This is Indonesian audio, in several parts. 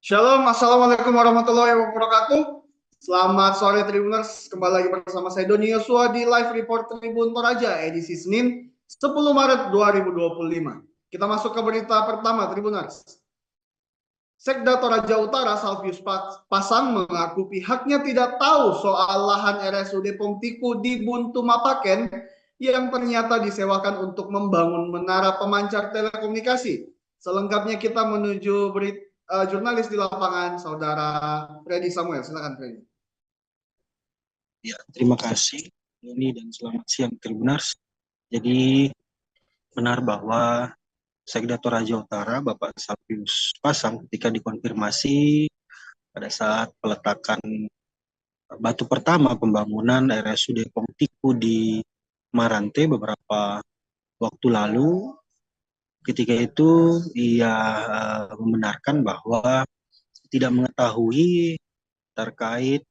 Shalom, Assalamualaikum warahmatullahi wabarakatuh. Selamat sore Tribuners, kembali lagi bersama saya Doni Yosua di Live Report Tribun Toraja edisi Senin 10 Maret 2025. Kita masuk ke berita pertama Tribuners. Sekda Toraja Utara Salvius Pasang mengaku pihaknya tidak tahu soal lahan RSUD Pomtiku di Buntu Mapaken yang ternyata disewakan untuk membangun menara pemancar telekomunikasi. Selengkapnya kita menuju jurnalis di lapangan, Saudara Freddy Samuel. Silakan Freddy. Ya, terima kasih Doni dan selamat siang Tribuners. Jadi benar bahwa Sekda Toraja Utara Bapak Salvius Pasang ketika dikonfirmasi pada saat peletakan batu pertama pembangunan RSUD Pomtiku di Marante beberapa waktu lalu, ketika itu ia membenarkan bahwa tidak mengetahui terkait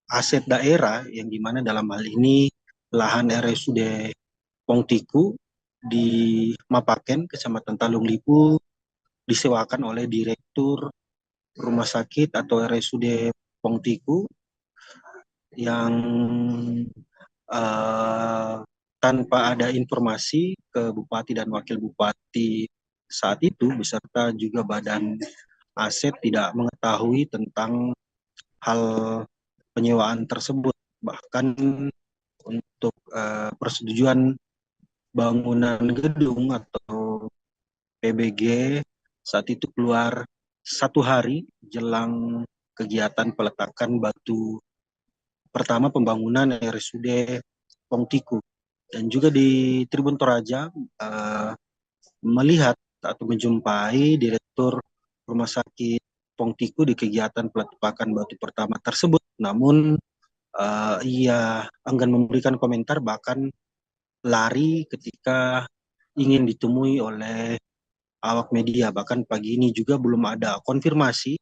aset daerah yang dimana dalam hal ini lahan RSUD Pomtiku di Mapaken, Kecamatan Talung Lipu, disewakan oleh Direktur Rumah Sakit atau RSUD Pomtiku yang tanpa ada informasi ke Bupati dan Wakil Bupati saat itu beserta juga Badan Aset tidak mengetahui tentang hal penyewaan tersebut. Bahkan untuk persetujuan bangunan gedung atau PBG saat itu keluar 1 hari jelang kegiatan peletakan batu pertama pembangunan RSUD Pomtiku. Dan juga di Tribun Toraja melihat atau menjumpai Direktur Rumah Sakit Pomtiku di kegiatan peletakan batu pertama tersebut. Namun ia enggan memberikan komentar, bahkan lari ketika ingin ditemui oleh awak media. Bahkan pagi ini juga belum ada konfirmasi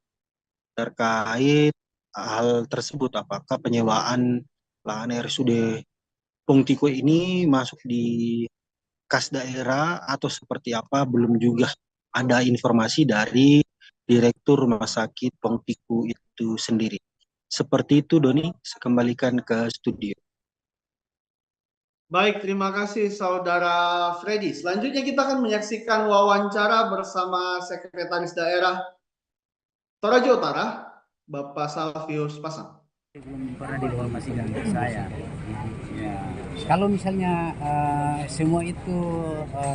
terkait hal tersebut, apakah penyewaan lahan RSUD Pomtiku ini masuk di kas daerah atau seperti apa, belum juga ada informasi dari Direktur Rumah Sakit Pomtiku itu sendiri. Seperti itu Doni, saya kembalikan ke studio. Baik, terima kasih Saudara Freddy. Selanjutnya kita akan menyaksikan wawancara bersama Sekretaris Daerah Toraja Utara, Bapak Salvius Pasang. Belum pernah diinformasikan ke saya. Ya. Kalau misalnya semua itu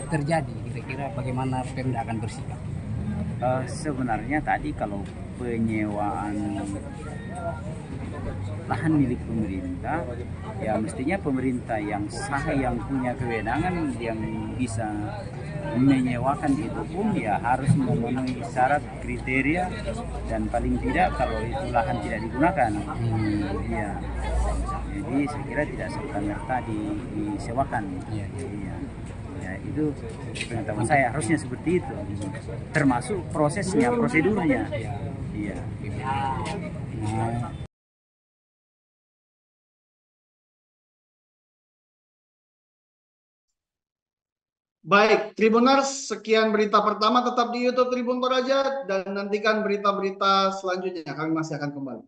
terjadi, kira-kira bagaimana Pemda akan bersikap? Sebenarnya tadi kalau penyewaan lahan milik pemerintah, ya mestinya pemerintah yang sah, yang punya kewenangan, yang bisa menyewakan itu pun ya harus memenuhi syarat kriteria, dan paling tidak kalau itu lahan tidak digunakan, ya, jadi saya kira tidak serta-merta disewakan. Ya, ya, itu pengetahuan saya harusnya seperti itu, termasuk prosesnya, prosedurnya. Iya. Baik, Tribuners, sekian berita pertama. Tetap di YouTube Tribun Toraja dan nantikan berita-berita selanjutnya. Kami masih akan kembali.